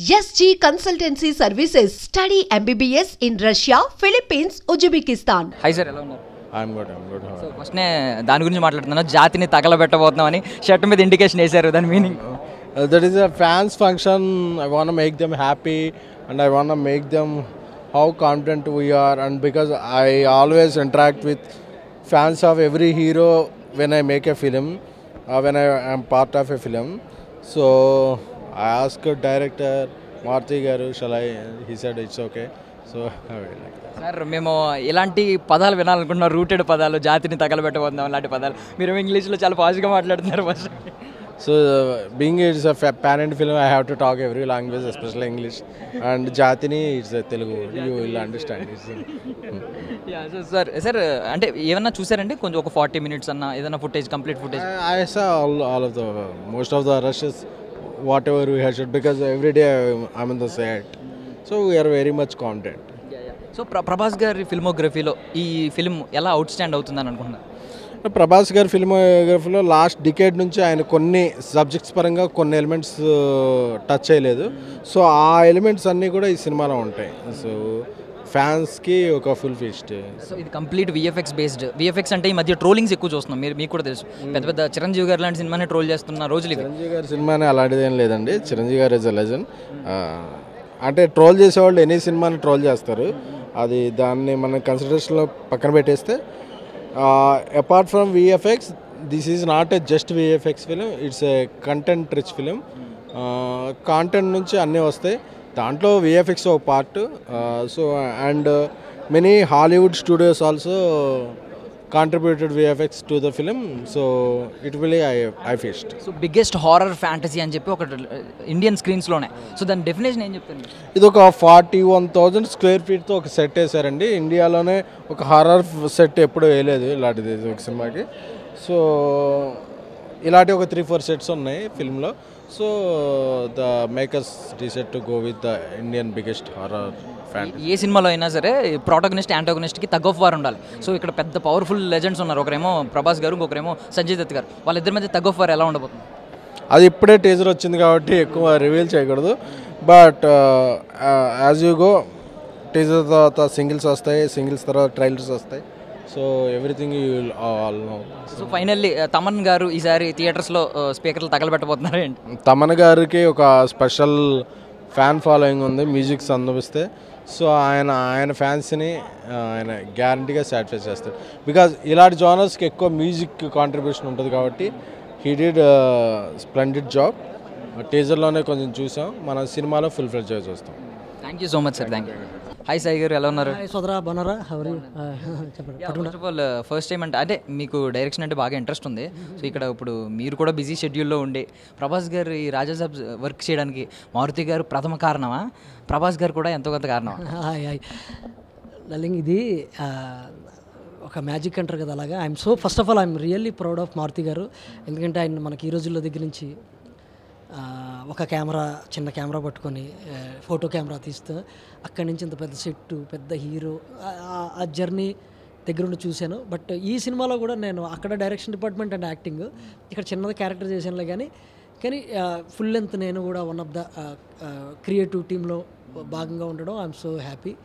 SG Consultancy Services. Study MBBS in Russia, Philippines, Uzbekistan. Hi sir, hello. I'm good. So first దాని గురించి మాట్లాడుతున్నాను. జాతిని తగలబెట్టబోతున్నామని shirt మీద indication వేశారు. దాని meaning that is a fans function. I want to make them happy and I want to make them how confident we are, and because I always interact with fans of every hero when I make a film, when I am part of a film. So I asked director Maruti garu, shall I? He said it's okay. So I will like that. Sir మేము ఇలాంటి పదాలు వినాలనుకుంటున్నాం, rooted పదాలు, జాతిని తగలబెట్టబోతున్నాం అలాంటి పదాలు. మీరు ఇంగ్లీష్లో చాలా పాజిటివ్గా మాట్లాడుతున్నారు first. So being it's a pan-Indian film, I have to talk every language, especially English. And Jatini, it's a Telugu. You will understand. Sir అంటే ఏమన్నా చూసారంటే కొంచెం ఒక 40 minutes అన్న ఏదైనా footage, complete footage? I saw all of the most of the rushes, whatever we had shot, because every day I'm in the set. So we are very much content. So Prabhas గారి ఫిల్మోగ్రఫీలో ఈ film ఎలా out stand అవుతుందని అనుకుంటున్నారు? ప్రభాస్ గారి ఫిల్మోగ్రఫీలో last decade నుంచి ఆయన కొన్ని subjects పరంగా కొన్ని ఎలిమెంట్స్ టచ్ చేయలేదు. సో ఆ ఎలిమెంట్స్ అన్నీ కూడా ఈ సినిమాలో ఉంటాయి. సో ఫ్యాన్స్కి ఒక ఫుల్ ఫీస్ట్. సో ఇది కంప్లీట్ విఎఫ్ఎక్స్ బేస్డ్. విఎఫ్ఎక్స్ అంటే ఈ మధ్య ట్రోలింగ్స్ ఎక్కువ చూస్తున్నాం, మీకు కూడా తెలుసు. పెద్ద పెద్ద చిరంజీవి గారు లాంటి సినిమాని ట్రోల్ చేస్తున్న రోజులు. చిరంజీవి గారి సినిమానే అలాంటిది ఏం లేదండి. చిరంజీవి గారు ఇస్ అ లెజెండ్. అంటే ట్రోల్ చేసేవాళ్ళు ఎనీ సినిమాని ట్రోల్ చేస్తారు. అది దాన్ని మన కన్సిడరేషన్లో పక్కన పెట్టేస్తే apart from VFX, this is not a just VFX film, it's a content rich film. Content నుంచి అన్నీ వస్తాయి, దాంట్లో VFX ఒక part. So and many Hollywood studios also contributed VFX to the film, so it really I faced. So biggest horror fantasy అని చెప్పి ఒక Indian స్క్రీన్స్లోనే. So దాని definition ఏం చెప్తాను? ఇది ఒక 41,000 square feetతో ఒక సెట్ వేసారండి. ఇండియాలోనే ఒక హారర్ సెట్ ఎప్పుడూ వేయలేదు ఇలాంటిది ఒక సినిమాకి. సో ఇలాంటి ఒక 3-4 సెట్స్ ఉన్నాయి ఫిల్మ్లో. So the makers decide to go with the Indian biggest horror fantasy. ఏ సినిమాలో అయినా సరే ప్రోటాగనిస్ట్ యాంటాగనిస్ట్కి తగ్ ఆఫ్ వార్ ఉండాలి. సో ఇక్కడ పెద్ద పవర్ఫుల్ లెజెండ్స్ ఉన్నారు, ఒకరేమో ప్రభాస్ గారు, ఇంకొకరేమో సంజయ్ దత్ గారు. వాళ్ళిద్దరి మధ్య తగ్ ఆఫ్ వార్ ఎలా ఉండబోతుంది? అది ఇప్పుడే టీజర్ వచ్చింది కాబట్టి ఎక్కువ రివీల్ చేయకూడదు. But as you go, teaser తర్వాత సింగిల్స్ వస్తాయి, సింగిల్స్ తర్వాత ట్రైలర్స్ వస్తాయి. So everything you will all know. So finally Thaman గారు ఈసారి థియేటర్స్లో స్పీకర్లు తగలబెట్టబోతున్నారు ఏంటి? తమన్ గారికి ఒక స్పెషల్ ఫ్యాన్ ఫాలోయింగ్ ఉంది, మ్యూజిక్స్ అందిస్తే. సో ఆయన ఫ్యాన్స్ని ఆయన గ్యారంటీగా సాటిస్ఫై చేస్తాడు. బికాజ్ ఇలాంటి జానర్స్కి ఎక్కువ మ్యూజిక్ కాంట్రిబ్యూషన్ ఉంటుంది కాబట్టి హీ డిడ్ స్ప్లెండిడ్ జాబ్. టీజర్లోనే కొంచెం చూసాం, మన సినిమాలో ఫుల్ ఫ్లెడ్జ్గా చూస్తాం. Thank you so much sir. Thank you. Hi Sai గారు, ఎలా ఉన్నారు? సోదరా బాగున్నారా? First of all first time అంటే మీకు డైరెక్షన్ అంటే బాగా ఇంట్రెస్ట్ ఉంది. సో ఇక్కడ ఇప్పుడు మీరు కూడా బిజీ షెడ్యూల్లో ఉండి ప్రభాస్ గారు ఈ రాజాసాబ్ వర్క్ చేయడానికి మారుతి గారు ప్రథమ కారణమా, ప్రభాస్ గారు కూడా ఎంతో కొంత కారణమా? లలింగ్, ఇది ఒక మ్యాజిక్ అంటారు కదా, అలాగా. First of all I'm really proud of Maruthi గారు. ఎందుకంటే ఆయన మనకి ఈ రోజుల్లో దగ్గర నుంచి ఒక చిన్న కెమెరా పట్టుకొని ఫోటో కెమెరా తీస్తూ అక్కడి నుంచి ఇంత పెద్ద సెట్టు, పెద్ద హీరో, ఆ జర్నీ దగ్గరుండి చూశాను. బట్ ఈ సినిమాలో కూడా నేను అక్కడ డైరెక్షన్ డిపార్ట్మెంట్ అండ్ యాక్టింగ్, ఇక్కడ చిన్నది క్యారెక్టర్ చేశానులే. కానీ ఫుల్ లెంత్ నేను కూడా వన్ ఆఫ్ ద క్రియేటివ్ టీంలో భాగంగా ఉండడం ఐఎమ్ సో హ్యాపీ.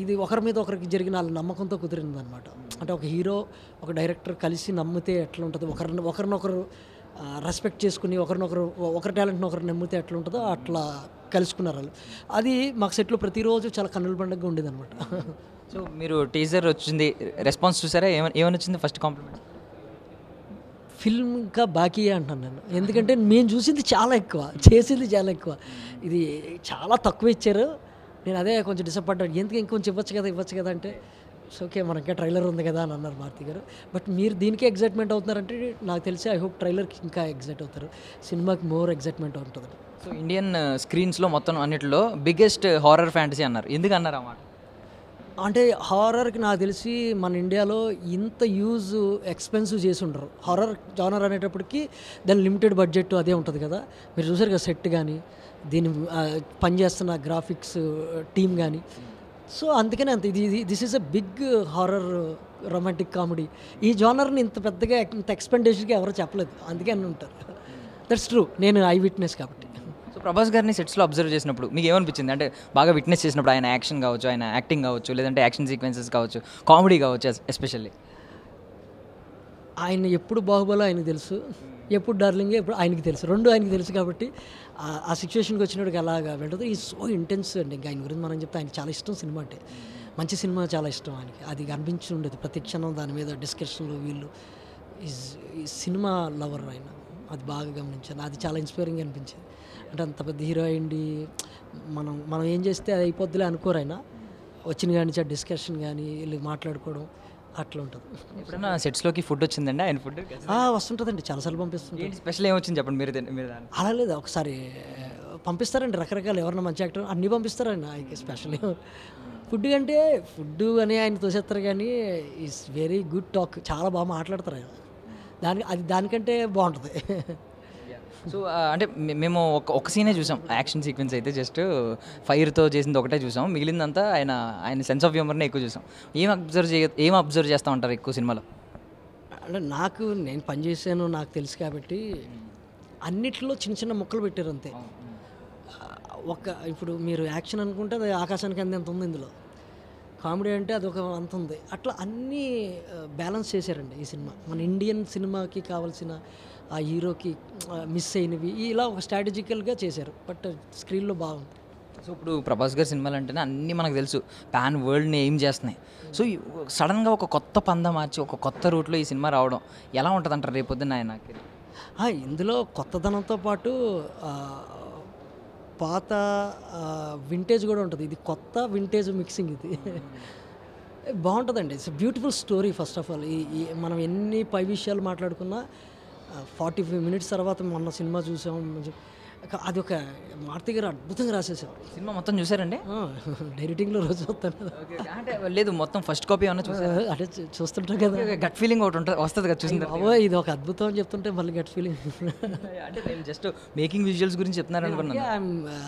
ఇది ఒకరి మీద ఒకరికి జరిగిన వాళ్ళ నమ్మకంతో కుదిరింది అనమాట. అంటే ఒక హీరో, ఒక డైరెక్టర్ కలిసి నమ్మితే ఎట్లా ఉంటుంది, ఒకరినొకరు రెస్పెక్ట్ చేసుకుని ఒకరి టాలెంట్ని ఒకరు నమ్మితే ఎట్లా ఉంటుందో అట్లా కలుసుకున్నారు వాళ్ళు. అది మాకు సెట్లో ప్రతిరోజు చాలా కన్నుల పండుగగా ఉండేది అనమాట. సో మీరు టీజర్ వచ్చింది, రెస్పాన్స్ చూసారా? ఏమని వచ్చింది ఫస్ట్ కాంప్లిమెంట్? ఫిల్మ్ ఇంకా బాకీ అంటున్నాను నేను. ఎందుకంటే మేము చూసింది చాలా ఎక్కువ, చేసింది చాలా ఎక్కువ. ఇది చాలా తక్కువ ఇచ్చారు. నేను అదే కొంచెం డిసప్పాయింట్. ఎందుకు ఇంకొంచెం ఇవ్వచ్చు కదా అంటే ఓకే, మనకే ట్రైలర్ ఉంది కదా అని అన్నారు మారుతి గారు. బట్ మీరు దీనికే ఎగ్జైట్మెంట్ అవుతున్నారంటే నాకు తెలిసి ఐ హోప్ ట్రైలర్కి ఇంకా ఎగ్జైట్ అవుతారు, సినిమాకి మోర్ ఎగ్జైట్మెంట్ ఉంటుంది. సో ఇండియన్ స్క్రీన్స్లో మొత్తం అన్నిటిలో బిగ్గెస్ట్ హారర్ ఫ్యాంటసీ అన్నారు, ఎందుకు అన్నారు అన్నమాట? అంటే హారర్కి నాకు తెలిసి మన ఇండియాలో ఇంత ఎక్స్పెన్సివ్ చేసి ఉండరు. హారర్ జానర్ అనేటప్పటికి దాని లిమిటెడ్ బడ్జెట్ అదే ఉంటుంది కదా. మీరు చూసారు కదా సెట్ కానీ, దీన్ని పనిచేస్తున్న గ్రాఫిక్స్ టీమ్ కానీ. సో అందుకనే this is a big horror romantic comedy. ఈ జానర్ని ఇంత పెద్దగా ఇంత ఎక్స్పెండిచర్గా ఎవరు చెప్పలేదు, అందుకే అని ఉంటారు. దట్స్ ట్రూ, నేను ఐ విట్నెస్ కాబట్టి. సో సో ప్రభాస్ గారిని సెట్స్లో అబ్జర్వ్ చేసినప్పుడు మీకు ఏమనిపించింది? అంటే బాగా విట్నెస్ చేసినప్పుడు ఆయన యాక్షన్ కావచ్చు, ఆయన యాక్టింగ్ కావచ్చు, లేదంటే యాక్షన్ సీక్వెన్సెస్ కావచ్చు, కామెడీ కావచ్చు ఎస్పెషల్లీ. ఆయన ఎప్పుడు బాహుబలి ఆయనకు తెలుసు, ఎప్పుడు డార్లింగ్ ఎప్పుడు ఆయనకి తెలుసు, రెండు ఆయనకి తెలుసు కాబట్టి ఆ సిచ్యువేషన్కి వచ్చినప్పుడు అలాగా వెళ్ళదు. ఈ సో ఇంటెన్స్ అండి. ఇంకా ఆయన గురించి మనం చెప్తే ఆయనకి చాలా ఇష్టం సినిమా అంటే, మంచి సినిమా చాలా ఇష్టం ఆయనకి. అది అనిపించి ఉండేది ప్రతి క్షణం దాని మీద డిస్కషన్లు. వీళ్ళు ఈ సినిమా లవర్ ఆయన, అది బాగా గమనించాను. అది చాలా ఇన్స్పైరింగ్ అనిపించింది. అంటే అంత పెద్ద హీరో అయ్యింది, మనం ఏం చేస్తే అది అయిపోద్దులే అనుకోరు ఆయన. వచ్చిన కానీ డిస్కషన్ కానీ వీళ్ళు మాట్లాడుకోవడం అట్లా ఉంటుంది. ఎప్పుడైనా సెట్స్లోకి ఫుడ్ వచ్చిందండి ఆయన ఫుడ్? వస్తుంటుందండి, చాలాసార్లు పంపిస్తుంది. ఏంటి స్పెషల్ ఏమొచ్చింది చెప్పండి మీరు అలా లేదు, ఒకసారి పంపిస్తారండి రకరకాలు, ఎవరన్నా మంచి యాక్టర్ అన్నీ పంపిస్తారండి. ఆయనకి స్పెషల్ ఫుడ్ అంటే ఫుడ్ అని ఆయన తోసేస్తారు కానీ ఈజ్ వెరీ గుడ్ టాక్, చాలా బాగా మాట్లాడతారు ఆయన. దానికంటే బాగుంటుంది. సో అంటే మేము ఒక సీనే చూసాం, యాక్షన్ సీక్వెన్స్ అయితే జస్ట్ ఫైర్తో చేసింది ఒకటే చూసాం, మిగిలిందంతా ఆయన సెన్స్ ఆఫ్ హ్యూమర్నే ఎక్కువ చూసాం. ఏం అబ్జర్వ్ చేస్తూ ఉంటారు ఎక్కువ సినిమాలో? అంటే నేను పనిచేసాను, నాకు తెలుసు కాబట్టి అన్నిట్లో చిన్న చిన్న ముక్కలు పెట్టారు అంతే. ఇప్పుడు మీరు యాక్షన్ అనుకుంటే అది ఆకాశానికి అంత ఉంది, ఇందులో కామెడీ అంటే అదొక అంత ఉంది. అట్లా అన్నీ బ్యాలెన్స్ చేశారండి ఈ సినిమా. మన ఇండియన్ సినిమాకి కావాల్సిన ఆ హీరోకి మిస్ అయినవి ఇలా ఒక స్ట్రాటజికల్గా చేశారు, బట్ స్క్రీన్లో బాగుంది. సో ఇప్పుడు ప్రభాస్ గారి సినిమాలు అంటేనే అన్నీ మనకు తెలుసు, పాన్ వరల్డ్ని ఏం చేస్తున్నాయి. సో సడన్గా ఒక కొత్త పంద మార్చి ఒక కొత్త రూట్లో ఈ సినిమా రావడం ఎలా ఉంటుంది అంటారు రేపొద్దున ఆయనకి? ఇందులో కొత్తదనంతో పాటు పాత వింటేజ్ కూడా ఉంటుంది. ఇది కొత్త వింటేజ్ మిక్సింగ్, ఇది బాగుంటుందండి. It's beautiful story. First of all మనం ఎన్ని పై విషయాలు మాట్లాడుకున్నా 45 minutes తర్వాత మొన్న సినిమా చూసాం, అది ఒక మారుతి గారు అద్భుతంగా రాసేసారు. సినిమా మొత్తం చూసారండి? డైరెక్టింగ్లో రోజు వస్తాను అంటే లేదు, మొత్తం ఫస్ట్ కాపీ ఏమన్నా చూసారు? అంటే చూస్తుంటాం కదా, గట్ ఫీలింగ్ ఒకటి ఉంటుంది, వస్తుంది కదా చూసింది. ఇది ఒక అద్భుతం అని చెప్తుంటే మళ్ళీ గట్ ఫీలింగ్. అంటే నేను జస్ట్ మేకింగ్ విజువల్స్ గురించి చెప్తున్నారు అనుకున్నాను.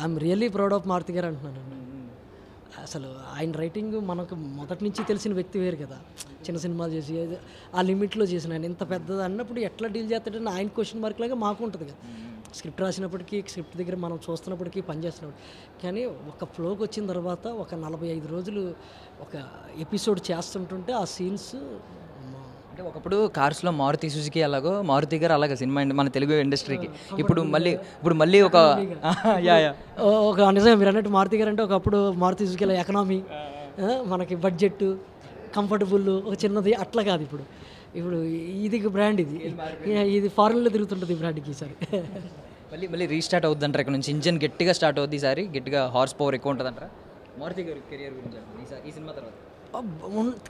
I'm really proud of Maruthi గారు అంటున్నాను. అసలు ఆయన రైటింగ్ మనకు మొదటి నుంచి తెలిసిన వ్యక్తి వేరు కదా, చిన్న సినిమాలు చేసి ఆ లిమిట్లో చేసిన ఆయన ఇంత పెద్దది అన్నప్పుడు ఎట్లా డీల్ చేస్తాడని ఆయన క్వశ్చన్ మార్క్ లాగా మాకు ఉంటుంది కదా. స్క్రిప్ట్ రాసినప్పటికీ, స్క్రిప్ట్ దగ్గర మనం చూస్తున్నప్పటికీ, పనిచేస్తున్నప్పుడు. కానీ ఒక ఫ్లోకి వచ్చిన తర్వాత ఒక 45 రోజులు ఒక ఎపిసోడ్ చేస్తుంటుంటే ఆ సీన్స్ అంటే ఒకప్పుడు కార్స్లో మారుతి సుజుకి అలాగో, మారుతి గారు అలాగే సినిమా మన తెలుగు ఇండస్ట్రీకి ఇప్పుడు మళ్ళీ ఒక నిజమే మీరు అన్నట్టు మారుతి గారు అంటే ఒకప్పుడు మారుతి సుజుకిలో ఎకనామీ, మనకి బడ్జెట్, కంఫర్టబుల్, ఒక చిన్నది అట్లా కాదు. ఇప్పుడు ఇది బ్రాండ్, ఇది ఫారెన్లో తిరుగుతుంటుంది ఈ బ్రాండ్కి. ఈసారి మళ్ళీ రీస్టార్ట్ అవుద్ది అంటారు. ఇక్కడ నుంచి ఇంజన్ గట్టిగా స్టార్ట్ అవుద్ది, ఈసారి గట్టిగా హార్స్ పవర్ ఎక్కువ ఉంటుంది అంటారా మారుతి గారి కెరియర్ గురించి ఈ సినిమా తర్వాత?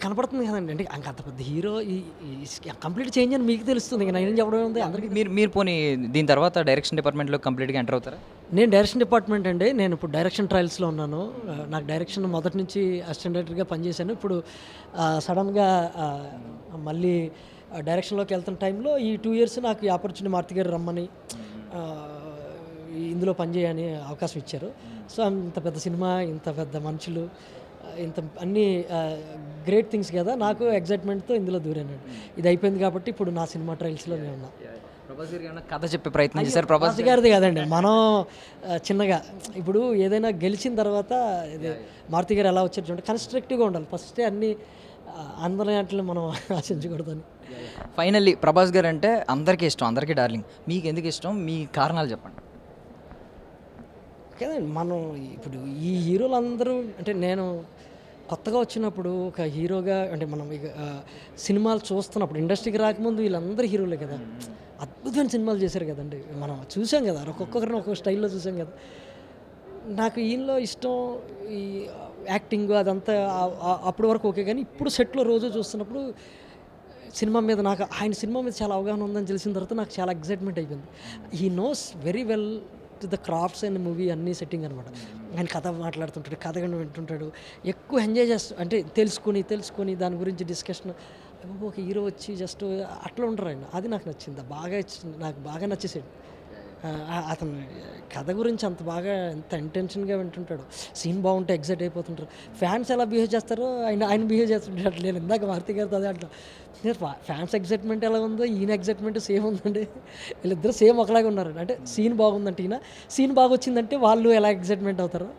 కనపడుతుంది కదండి. అంటే అంత పెద్ద హీరో కంప్లీట్ చేంజ్ అని మీకు తెలుస్తుంది, ఇంకా నేను చెప్పడం ఉంది అందరికీ. మీరు పోనీ దీని తర్వాత డైరెక్షన్ డిపార్ట్మెంట్లో కంప్లీట్గా ఎంటర్ అవుతారా? నేను డైరెక్షన్ డిపార్ట్మెంట్ అండి. నేను ఇప్పుడు డైరెక్షన్ ట్రయల్స్లో ఉన్నాను. నాకు డైరెక్షన్ మొదటి నుంచి అసిస్టెంట్ డైరెక్టర్గా పనిచేశాను. ఇప్పుడు సడన్గా మళ్ళీ డైరెక్షన్లోకి వెళ్తున్న టైంలో ఈ 2 years నాకు ఈ ఆపర్చునిటీ మారుతి గారు రమ్మని ఇందులో పనిచేయని అవకాశం ఇచ్చారు. సో ఇంత పెద్ద సినిమా, ఇంత పెద్ద మనుషులు, ఇంత అన్ని గ్రేట్ థింగ్స్ కదా, నాకు ఎగ్జైట్మెంట్తో ఇందులో దూరాను. ఇది అయిపోయింది కాబట్టి ఇప్పుడు నా సినిమా ట్రయల్స్లో నేను ఉన్నా. ప్రభాస్ గారు కథ చెప్పే ప్రయత్నం చేశారు? ప్రభాస్ గారిది కాదండి, మనం చిన్నగా ఇప్పుడు ఏదైనా గెలిచిన తర్వాత మారుతి గారు ఎలా వచ్చారు చూడండి, కన్స్ట్రక్టివ్గా ఉండాలి ఫస్టే, అన్ని అందరి వాటిని మనం ఆశించకూడదని. ఫైనల్లీ ప్రభాస్ గారు అంటే అందరికీ ఇష్టం, అందరికీ డార్లింగ్. మీకు ఎందుకు ఇష్టం, మీ కారణాలు చెప్పండి. కదండి మనం ఇప్పుడు ఈ హీరోలు అందరూ, అంటే నేను కొత్తగా వచ్చినప్పుడు ఒక హీరోగా, అంటే మనం ఇక సినిమాలు చూస్తున్నప్పుడు ఇండస్ట్రీకి రాకముందు వీళ్ళందరూ హీరోలే కదా, అద్భుతమైన సినిమాలు చేశారు కదండి. మనం చూసాం కదా, ఒక్కొక్కరిని ఒక్కొక్క స్టైల్లో చూసాం కదా. నాకు ఈయనలో ఇష్టం ఈ యాక్టింగ్ అదంతా అప్పటి వరకు ఓకే, కానీ ఇప్పుడు సెట్లో రోజు చూస్తున్నప్పుడు సినిమా మీద నాకు ఆయన సినిమా మీద చాలా అవగాహన ఉందని తెలిసిన తర్వాత నాకు చాలా ఎగ్జైట్మెంట్ అయిపోయింది. He knows very well the crafts and movie అన్నీ సెట్టింగ్ అనమాట. ఆయన కథ మాట్లాడుతుంటాడు, కథ వింటుంటాడు, ఎక్కువ ఎంజాయ్ చేస్తూ, అంటే తెలుసుకొని దాని గురించి డిస్కషన్. ఒక హీరో వచ్చి జస్ట్ అట్లా ఉంటారు ఆయన, అది నాకు నచ్చింది, నాకు బాగా నచ్చేసాడు. అతను కథ గురించి అంత బాగా ఎంత ఇంటెన్షన్గా వింటుంటాడు. సీన్ బాగుంటే ఎగ్జైట్ అయిపోతుంటారు. ఫ్యాన్స్ ఎలా బిహేవ్ చేస్తారో ఆయన బిహేవ్ చేస్తుంటాడు. నేను ఇందాక మారుతి గారితో అదే అంటాను, ఫ్యాన్స్ ఎగ్జైట్మెంట్ ఎలా ఉందో ఈయన ఎగ్జైట్మెంట్ సేమ్ ఉందండి. వీళ్ళిద్దరు సేమ్ ఒకలాగా ఉన్నారు. అంటే సీన్ బాగుందంటే ఈయన, సీన్ బాగా వచ్చిందంటే వాళ్ళు ఎలా ఎగ్జైట్మెంట్ అవుతారో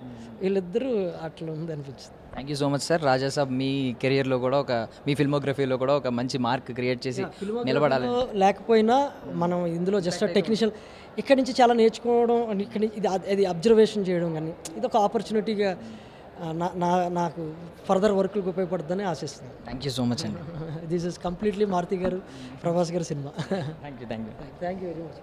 వీళ్ళిద్దరూ అట్లా ఉంది అనిపించింది. Thank you so much sir. Rajasaab మీ కెరియర్లో కూడా మీ ఫిల్మోగ్రఫీలో కూడా ఒక మంచి మార్క్ క్రియేట్ చేసి నిలబడాలి. లేకపోయినా మనం ఇందులో జస్ట్ టెక్నీషియల్ ఇక్కడి నుంచి చాలా నేర్చుకోవడం, ఇక్కడి నుంచి ఇది అబ్జర్వేషన్ చేయడం కానీ ఇది ఒక ఆపర్చునిటీగా నాకు ఫర్దర్ వర్క్లకు ఉపయోగపడుతుందని ఆశిస్తున్నాను. థ్యాంక్ యూ సో మచ్ అండి. దిస్ ఇస్ కంప్లీట్లీ మారుతి గారు, ప్రభాస్ గారు cinema. Thank you thank you very much.